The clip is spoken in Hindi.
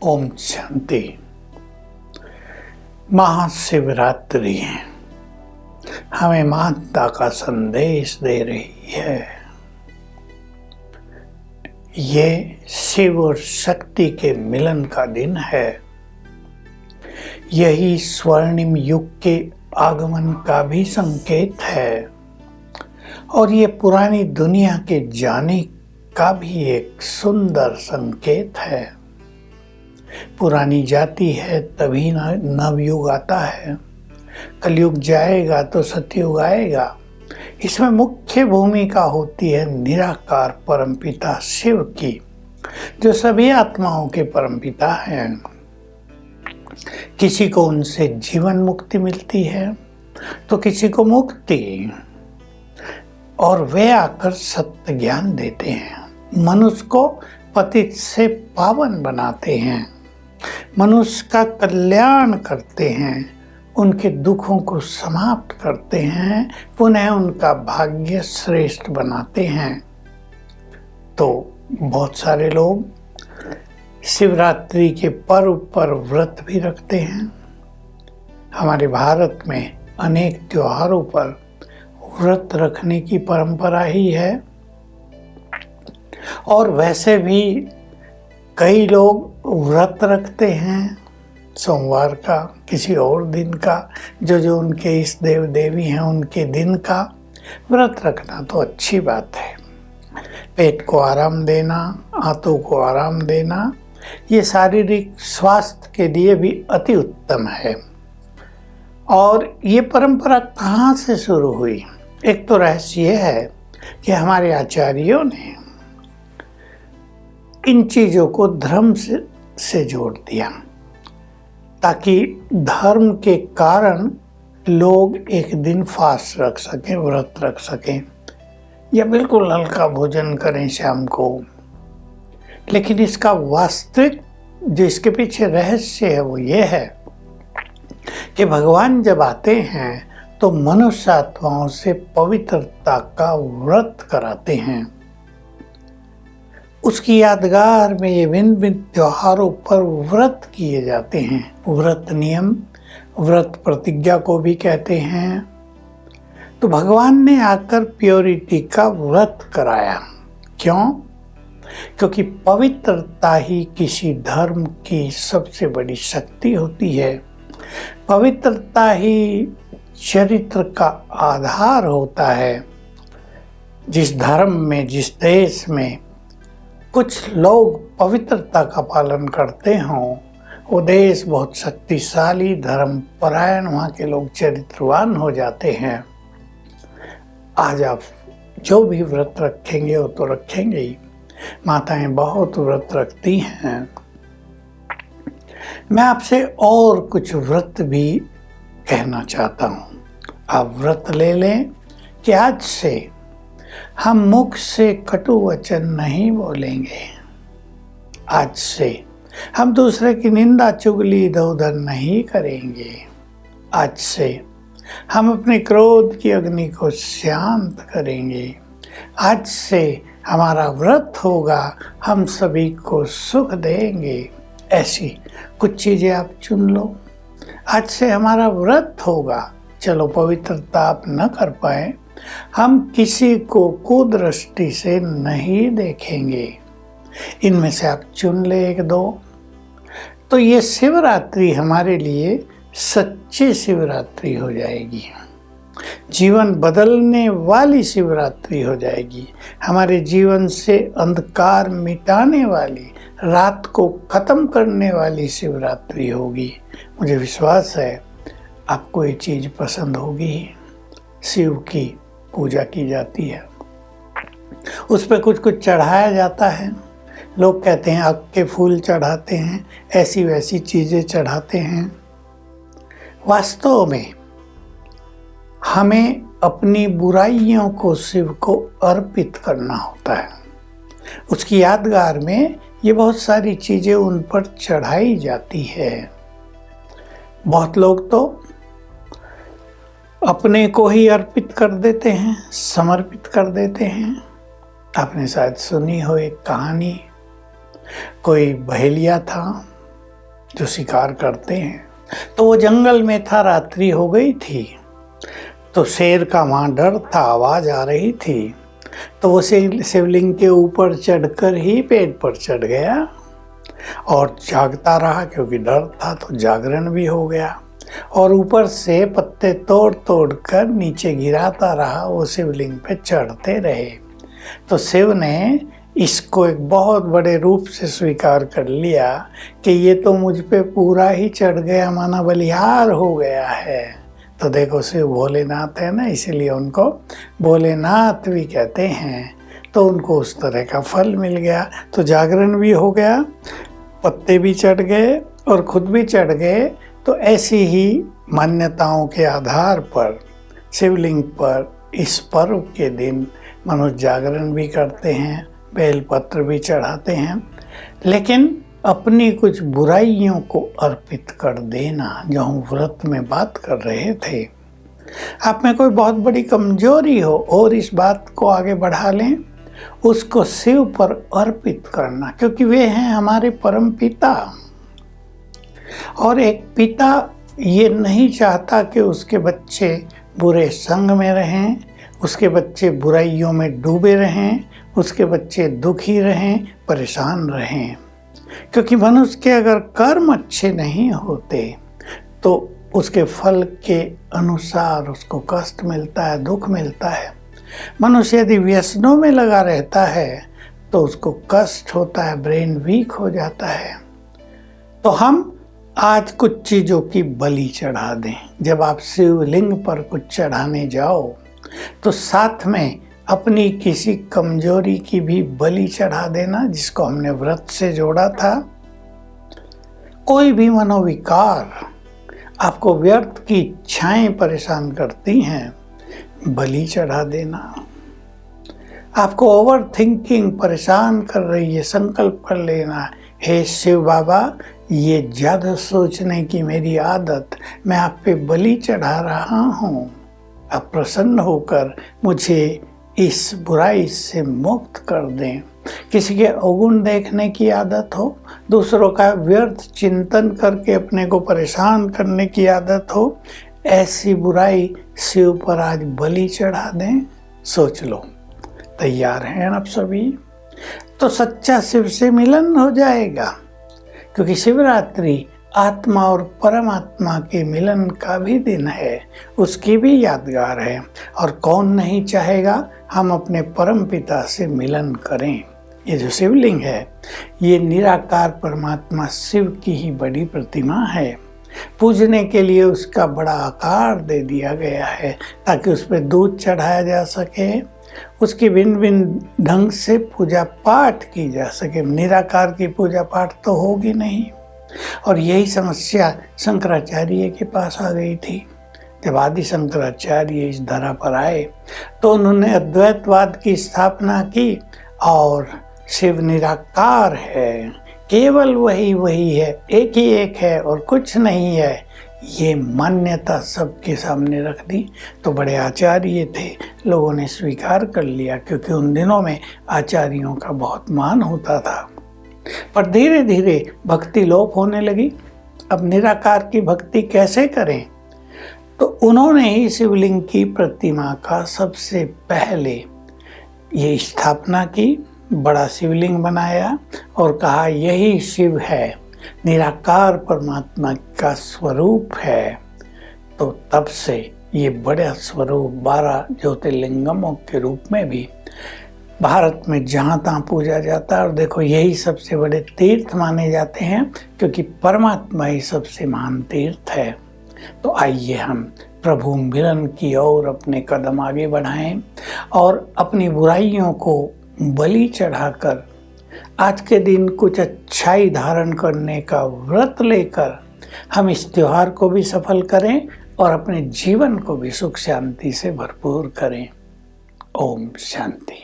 ओम शांति। महाशिवरात्रि हमें महानता का संदेश दे रही है। ये शिव और शक्ति के मिलन का दिन है। यही स्वर्णिम युग के आगमन का भी संकेत है और ये पुरानी दुनिया के जाने का भी एक सुंदर संकेत है। पुरानी जाती है तभी नवयुग आता है। कलयुग जाएगा तो सतयुग आएगा। इसमें मुख्य भूमिका होती है निराकार परमपिता शिव की, जो सभी आत्माओं के परमपिता हैं। किसी को उनसे जीवन मुक्ति मिलती है तो किसी को मुक्ति, और वे आकर सत्य ज्ञान देते हैं। मनुष्य को पतित से पावन बनाते हैं, मनुष्य का कल्याण करते हैं, उनके दुखों को समाप्त करते हैं, पुनः उनका भाग्य श्रेष्ठ बनाते हैं। तो बहुत सारे लोग शिवरात्रि के पर्व पर व्रत भी रखते हैं। हमारे भारत में अनेक त्योहारों पर व्रत रखने की परंपरा ही है, और वैसे भी कई लोग व्रत रखते हैं सोमवार का, किसी और दिन का, जो उनके इष्ट देव देवी हैं उनके दिन का। व्रत रखना तो अच्छी बात है। पेट को आराम देना, आंतों को आराम देना, ये शारीरिक स्वास्थ्य के लिए भी अति उत्तम है। और ये परंपरा कहाँ से शुरू हुई? एक तो रहस्य ये है कि हमारे आचार्यों ने इन चीज़ों को धर्म से जोड़ दिया, ताकि धर्म के कारण लोग एक दिन फास्ट रख सकें, व्रत रख सकें, या बिल्कुल हल्का भोजन करें शाम को। लेकिन इसका वास्तविक जो इसके पीछे रहस्य है वो ये है कि भगवान जब आते हैं तो मनुष्य आत्माओं से पवित्रता का व्रत कराते हैं। उसकी यादगार में ये भिन्न भिन्न त्योहारों पर व्रत किए जाते हैं। व्रत नियम, व्रत प्रतिज्ञा को भी कहते हैं। तो भगवान ने आकर प्योरिटी का व्रत कराया। क्यों? क्योंकि पवित्रता ही किसी धर्म की सबसे बड़ी शक्ति होती है। पवित्रता ही चरित्र का आधार होता है। जिस धर्म में, जिस देश में कुछ लोग पवित्रता का पालन करते हों, वो देश बहुत शक्तिशाली, धर्म परायण, वहाँ के लोग चरित्रवान हो जाते हैं। आज आप जो भी व्रत रखेंगे वो तो रखेंगे ही। माताएं बहुत व्रत रखती हैं। मैं आपसे और कुछ व्रत भी कहना चाहता हूँ। आप व्रत ले लें कि आज से हम मुख से कटु वचन नहीं बोलेंगे। आज से हम दूसरे की निंदा चुगली इधर उधर नहीं करेंगे। आज से हम अपने क्रोध की अग्नि को शांत करेंगे। आज से हमारा व्रत होगा, हम सभी को सुख देंगे। ऐसी कुछ चीज़ें आप चुन लो। आज से हमारा व्रत होगा। चलो पवित्रता आप न कर पाए, हम किसी को कुदृष्टि से नहीं देखेंगे। इनमें से आप चुन ले एक दो। तो ये शिवरात्रि हमारे लिए सच्ची शिवरात्रि हो जाएगी। जीवन बदलने वाली शिवरात्रि हो जाएगी। हमारे जीवन से अंधकार मिटाने वाली, रात को खत्म करने वाली शिवरात्रि होगी। मुझे विश्वास है आपको ये चीज़ पसंद होगी। शिव की पूजा की जाती है, उस पर कुछ कुछ चढ़ाया जाता है। लोग कहते हैं अग के फूल चढ़ाते हैं, ऐसी वैसी चीज़ें चढ़ाते हैं। वास्तव में हमें अपनी बुराइयों को शिव को अर्पित करना होता है। उसकी यादगार में ये बहुत सारी चीज़ें उन पर चढ़ाई जाती है। बहुत लोग तो अपने को ही अर्पित कर देते हैं, समर्पित कर देते हैं। आपने शायद सुनी हो एक कहानी। कोई बहेलिया था, जो शिकार करते हैं। तो वो जंगल में था, रात्रि हो गई थी, तो शेर का वहाँ डर था, आवाज़ आ रही थी। तो वो शिवलिंग के ऊपर चढ़कर ही पेड़ पर चढ़ गया और जागता रहा, क्योंकि डर था तो जागरण भी हो गया। और ऊपर से पत्ते तोड़ तोड़ कर नीचे गिराता रहा, वो शिवलिंग पे चढ़ते रहे। तो शिव ने इसको एक बहुत बड़े रूप से स्वीकार कर लिया कि ये तो मुझ पे पूरा ही चढ़ गया, माना बलिहार हो गया है। तो देखो, शिव भोलेनाथ है ना, इसीलिए उनको भोलेनाथ भी कहते हैं। तो उनको उस तरह का फल मिल गया। तो जागरण भी हो गया, पत्ते भी चढ़ गए और खुद भी चढ़ गए। तो ऐसी ही मान्यताओं के आधार पर शिवलिंग पर इस पर्व के दिन मनुष्य जागरण भी करते हैं, बेलपत्र भी चढ़ाते हैं। लेकिन अपनी कुछ बुराइयों को अर्पित कर देना, जो हम व्रत में बात कर रहे थे, आप में कोई बहुत बड़ी कमजोरी हो और इस बात को आगे बढ़ा लें, उसको शिव पर अर्पित करना, क्योंकि वे हैं हमारे परम पिता। और एक पिता ये नहीं चाहता कि उसके बच्चे बुरे संग में रहें, उसके बच्चे बुराइयों में डूबे रहें, उसके बच्चे दुखी रहें, परेशान रहें। क्योंकि मनुष्य के अगर कर्म अच्छे नहीं होते तो उसके फल के अनुसार उसको कष्ट मिलता है, दुख मिलता है। मनुष्य यदि व्यसनों में लगा रहता है तो उसको कष्ट होता है, ब्रेन वीक हो जाता है। तो हम आज कुछ चीज़ों की बलि चढ़ा दें। जब आप शिवलिंग पर कुछ चढ़ाने जाओ तो साथ में अपनी किसी कमजोरी की भी बलि चढ़ा देना, जिसको हमने व्रत से जोड़ा था। कोई भी मनोविकार, आपको व्यर्थ की इच्छाएं परेशान करती हैं, बलि चढ़ा देना। आपको ओवर थिंकिंग परेशान कर रही है, संकल्प कर लेना, हे शिव बाबा, ये ज़्यादा सोचने की मेरी आदत, मैं आप पे बलि चढ़ा रहा हूँ, आप प्रसन्न होकर मुझे इस बुराई से मुक्त कर दें। किसी के अवगुण देखने की आदत हो, दूसरों का व्यर्थ चिंतन करके अपने को परेशान करने की आदत हो, ऐसी बुराई शिव पर आज बलि चढ़ा दें। सोच लो, तैयार हैं आप सभी? तो सच्चा शिव से मिलन हो जाएगा, क्योंकि शिवरात्रि आत्मा और परमात्मा के मिलन का भी दिन है, उसकी भी यादगार है। और कौन नहीं चाहेगा हम अपने परम पिता से मिलन करें। ये जो शिवलिंग है, ये निराकार परमात्मा शिव की ही बड़ी प्रतिमा है। पूजने के लिए उसका बड़ा आकार दे दिया गया है ताकि उस पर दूध चढ़ाया जा सके, उसकी भिन्न भिन्न ढंग से पूजा पाठ की जा सके। निराकार की पूजा पाठ तो होगी नहीं। और यही समस्या शंकराचार्य के पास आ गई थी। जब आदि शंकराचार्य इस धरा पर आए तो उन्होंने अद्वैतवाद की स्थापना की और शिव निराकार है, केवल वही है, एक ही एक है और कुछ नहीं है, ये मान्यता सबके सामने रख दी। तो बड़े आचार्य थे, लोगों ने स्वीकार कर लिया, क्योंकि उन दिनों में आचार्यों का बहुत मान होता था। पर धीरे धीरे भक्ति लोप होने लगी। अब निराकार की भक्ति कैसे करें? तो उन्होंने ही शिवलिंग की प्रतिमा का सबसे पहले ये स्थापना की, बड़ा शिवलिंग बनाया और कहा यही शिव है, निराकार परमात्मा का स्वरूप है। तो तब से ये बड़ा स्वरूप 12 ज्योतिर्लिंगमों के रूप में भी भारत में जहाँ तहाँ पूजा जाता है। और देखो, यही सबसे बड़े तीर्थ माने जाते हैं, क्योंकि परमात्मा ही सबसे महान तीर्थ है। तो आइए हम प्रभु मिलन की ओर अपने कदम आगे बढ़ाएं और अपनी बुराइयों को बलि चढ़ाकर आज के दिन कुछ अच्छाई धारण करने का व्रत लेकर हम इस त्योहार को भी सफल करें और अपने जीवन को भी सुख शांति से भरपूर करें। ओम शांति।